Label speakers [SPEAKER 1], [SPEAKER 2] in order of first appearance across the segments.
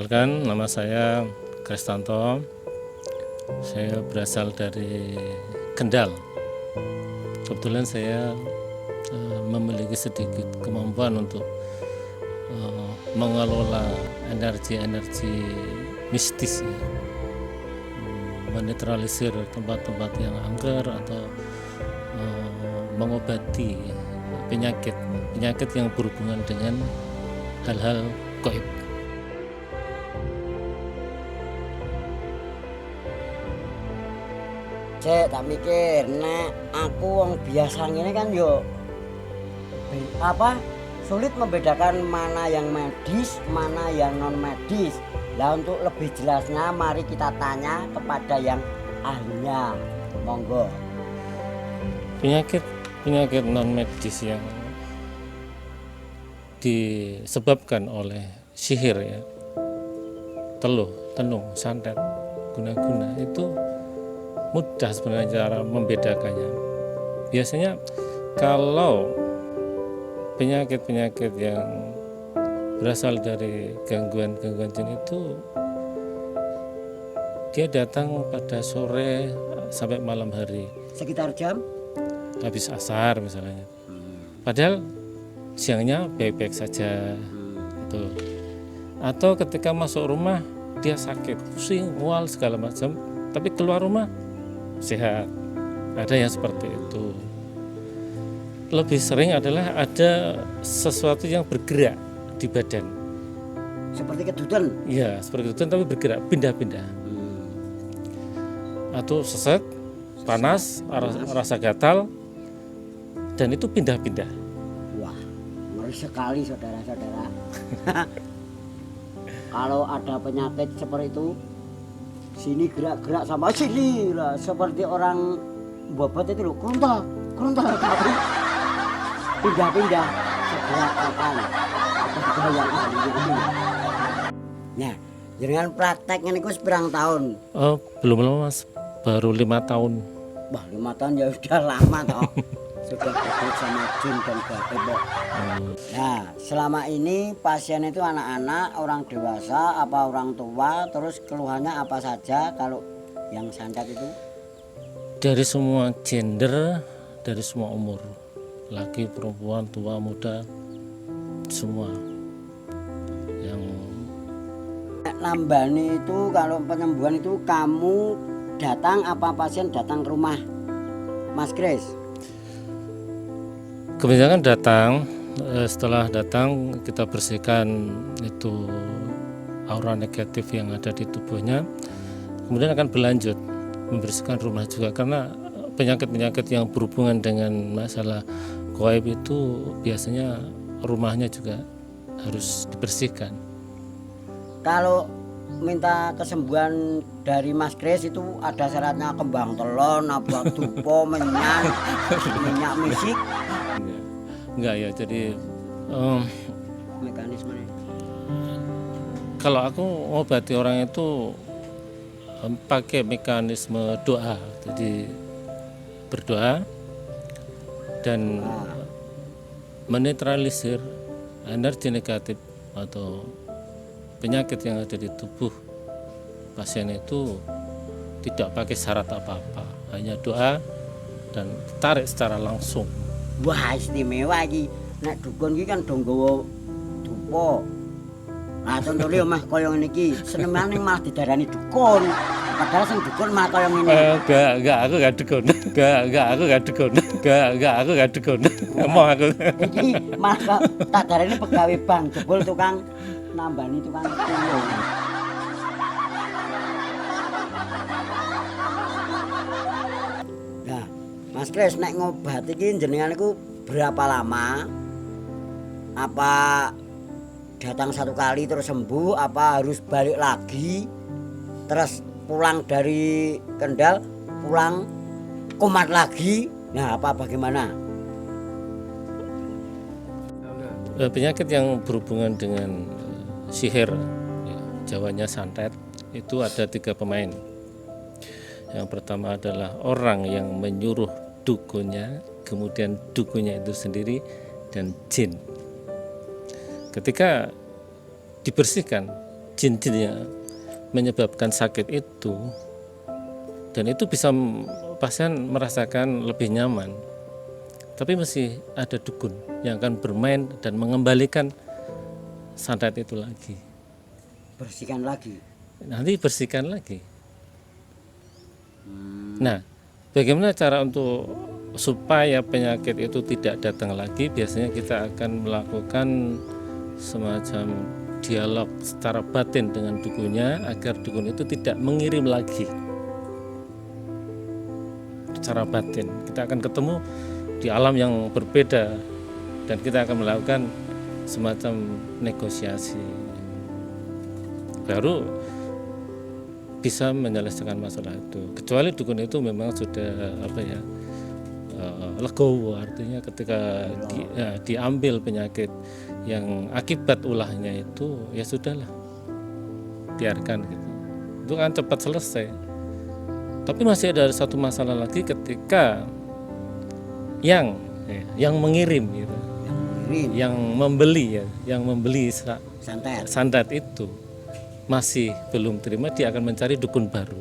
[SPEAKER 1] Perkenalkan, nama saya Kristanto. Saya berasal dari Kendal. Kebetulan saya memiliki sedikit kemampuan untuk mengelola energi-energi mistis, ya. Menetralisir tempat-tempat yang angker atau mengobati penyakit yang berhubungan dengan hal-hal gaib.
[SPEAKER 2] Cek tak mikir, nek aku wong biasa ngene kan yo sulit membedakan mana yang medis, mana yang non medis. Lah untuk lebih jelasnya mari kita tanya kepada yang ahlinya. Monggo.
[SPEAKER 1] Penyakit non medis yang disebabkan oleh sihir, ya, teluh, tenung, santet, guna-guna, itu mudah sebenarnya cara membedakannya. Biasanya kalau penyakit-penyakit yang berasal dari gangguan-gangguan jin itu dia datang pada sore sampai malam hari,
[SPEAKER 2] Sekitar jam
[SPEAKER 1] habis asar misalnya. Padahal siangnya baik-baik saja gitu. Atau ketika masuk rumah dia sakit, pusing, mual segala macam, tapi keluar rumah sehat. Ada yang seperti itu. Lebih sering adalah ada sesuatu yang bergerak di badan.
[SPEAKER 2] seperti kedutan.
[SPEAKER 1] Iya, seperti itu, tapi bergerak, pindah-pindah. Atau sesek, panas, rasa gatal, dan itu pindah-pindah.
[SPEAKER 2] Wah, ngeri sekali saudara-saudara. Kalau ada penyakit seperti itu, sini gerak-gerak sama sini lah, seperti orang bobot itu loh, keruntal, tapi pindah-pindah segerak-gerakan. Nah, dengan praktek ini ku seberang tahun.
[SPEAKER 1] Oh, belum lama Mas, baru 5 tahun.
[SPEAKER 2] Wah, 5 tahun ya sudah lama toh. Sudah bergelut sama jin dan gaib. Nah, selama ini pasien itu anak-anak, orang dewasa, apa orang tua, terus keluhannya apa saja kalau yang santet itu?
[SPEAKER 1] Dari semua gender, dari semua umur, laki, perempuan, tua, muda, semua. Yang
[SPEAKER 2] Nambani itu kalau penyembuhan itu kamu datang apa pasien datang ke rumah Mas Kris?
[SPEAKER 1] kebanyakan datang, setelah datang kita bersihkan itu aura negatif yang ada di tubuhnya, kemudian akan berlanjut membersihkan rumah juga, karena penyakit-penyakit yang berhubungan dengan masalah gaib itu biasanya rumahnya juga harus dibersihkan.
[SPEAKER 2] Kalau minta kesembuhan dari Mas Kris itu ada syaratnya kembang telon, apa dupo, menyan, minyak misik,
[SPEAKER 1] Enggak ya, jadi
[SPEAKER 2] mekanismenya.
[SPEAKER 1] kalau aku ngobati orang itu pakai mekanisme doa, jadi berdoa dan menetralisir energi negatif atau penyakit yang ada di tubuh pasien itu tidak pakai syarat apa-apa, hanya doa dan tarik secara langsung.
[SPEAKER 2] Wah, istimewa iki. Nek dukun iki kan do nggawa dupa. Nah, contohnya Mas kaya ngene iki, senemane malah didarani dukun. Padahal sing dukun malah kaya ngene.
[SPEAKER 1] Enggak, aku gak dukun. Aku gak dukun. Aku gak dukun. Emang aku.
[SPEAKER 2] Iki malah tak darani pegawai bank, jebul tukang nambani tukang tulung. Nah, Mas Kris nek ngobat iki jenengan iku berapa lama? Apa datang satu kali terus sembuh, apa harus balik lagi? Terus pulang dari Kendal, pulang kumat lagi. Nah, apa bagaimana?
[SPEAKER 1] Penyakit yang berhubungan dengan sihir, ya, Jawanya santet, itu ada 3 pemain. Yang pertama adalah orang yang menyuruh dukunnya, kemudian dukunnya itu sendiri, dan jin. Ketika dibersihkan, jin-jin yang menyebabkan sakit itu, dan itu bisa pasien merasakan lebih nyaman, tapi masih ada dukun yang akan bermain dan mengembalikan santet itu lagi.
[SPEAKER 2] Bersihkan lagi.
[SPEAKER 1] Nanti bersihkan lagi. Nah, bagaimana cara untuk supaya penyakit itu tidak datang lagi? Biasanya kita akan melakukan semacam dialog secara batin dengan dukunnya agar dukun itu tidak mengirim lagi. Secara batin kita akan ketemu di alam yang berbeda dan kita akan melakukan semacam negosiasi, baru bisa menyelesaikan masalah itu. Kecuali dukun itu memang sudah legowo, artinya ketika diambil penyakit yang akibat ulahnya itu, ya sudahlah, biarkan gitu. Itu kan cepat selesai. Tapi masih ada satu masalah lagi ketika yang mengirim gitu, yang membeli santet itu masih belum terima, dia akan mencari dukun baru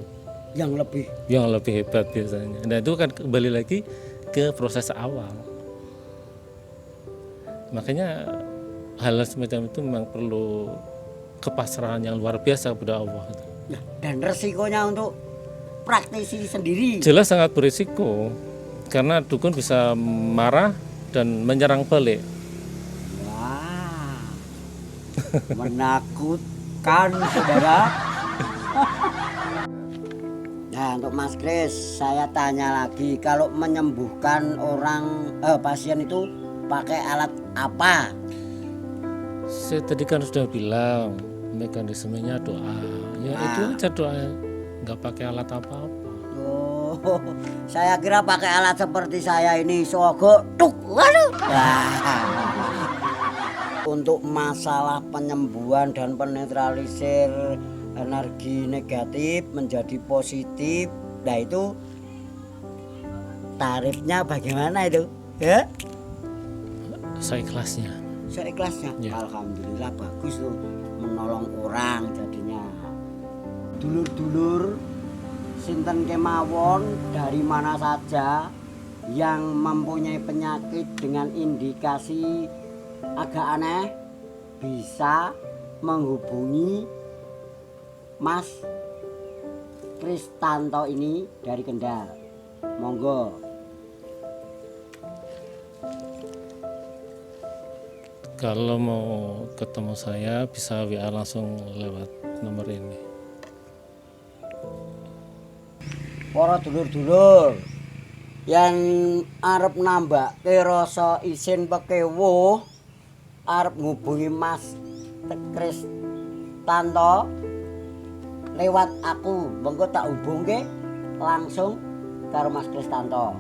[SPEAKER 1] yang lebih hebat biasanya. Nah, itu kan kembali lagi ke proses awal. Makanya hal semacam itu memang perlu kepasrahan yang luar biasa kepada Allah.
[SPEAKER 2] Dan resikonya untuk praktisi sendiri
[SPEAKER 1] jelas sangat berisiko, karena dukun bisa marah dan menyerang balik.
[SPEAKER 2] Wah, menakutkan saudara. Nah, untuk Mas Kris, saya tanya lagi, kalau menyembuhkan orang pasien itu pakai alat apa?
[SPEAKER 1] Saya tadi kan sudah bilang mekanismenya doa. Ya itu aja doa, nggak pakai alat apa-apa.
[SPEAKER 2] Oh, saya kira pakai alat seperti saya ini, sogo tuk. Waduh. Untuk masalah penyembuhan dan penetralisir energi negatif menjadi positif, nah itu tarifnya bagaimana itu? Ya?
[SPEAKER 1] Seikhlasnya.
[SPEAKER 2] Ya. Alhamdulillah bagus tuh, menolong orang jadinya. Dulur-dulur sinten kemawon dari mana saja yang mempunyai penyakit dengan indikasi agak aneh bisa menghubungi Mas Kristanto ini dari Kendal. Monggo.
[SPEAKER 1] Kalau mau ketemu saya bisa WA langsung lewat nomor ini.
[SPEAKER 2] Para dulur-dulur yang arep nambah rasa isin pekewuh, arep ngubungi Mas Kristanto lewat aku, monggo tak hubungke langsung karo Mas Kristanto.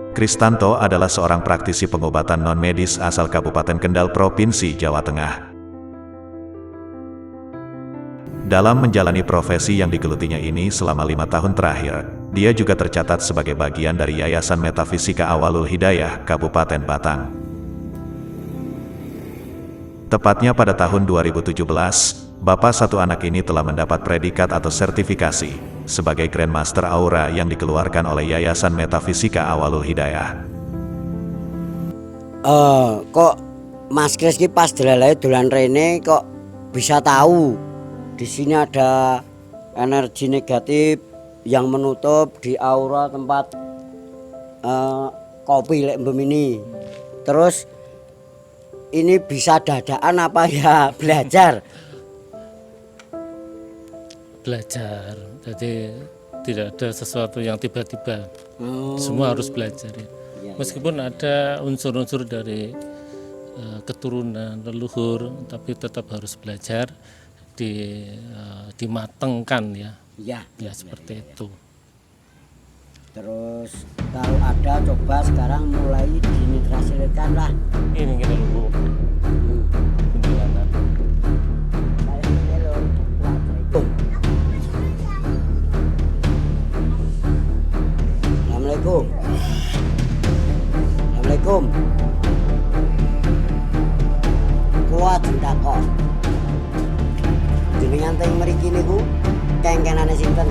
[SPEAKER 3] Kristanto adalah seorang praktisi pengobatan non-medis asal Kabupaten Kendal, Provinsi Jawa Tengah. Dalam menjalani profesi yang digelutinya ini selama 5 tahun terakhir, dia juga tercatat sebagai bagian dari Yayasan Metafisika Awalul Hidayah, Kabupaten Batang. Tepatnya pada tahun 2017, Bapak satu anak ini telah mendapat predikat atau sertifikasi sebagai Grandmaster Aura yang dikeluarkan oleh Yayasan Metafisika Awalul Hidayah.
[SPEAKER 2] Kok Mas Kris ki pas delalae dolan rene kok bisa tahu di sini ada energi negatif yang menutup di aura tempat kopi lek mbem ini. Terus ini bisa dadaan apa ya belajar?
[SPEAKER 1] Belajar, jadi tidak ada sesuatu yang tiba-tiba. Semua harus belajar ya. Meskipun ada unsur-unsur dari keturunan leluhur, tapi tetap harus belajar, dimatengkan ya. Ya seperti itu.
[SPEAKER 2] Terus kalau ada coba sekarang mulai dinetrasikan lah.
[SPEAKER 1] Ini kita dulu. Kuntilanak.
[SPEAKER 2] Assalamualaikum. Assalamualaikum. Kuat takon. jenengan teng mriki niku kengkenane sinten?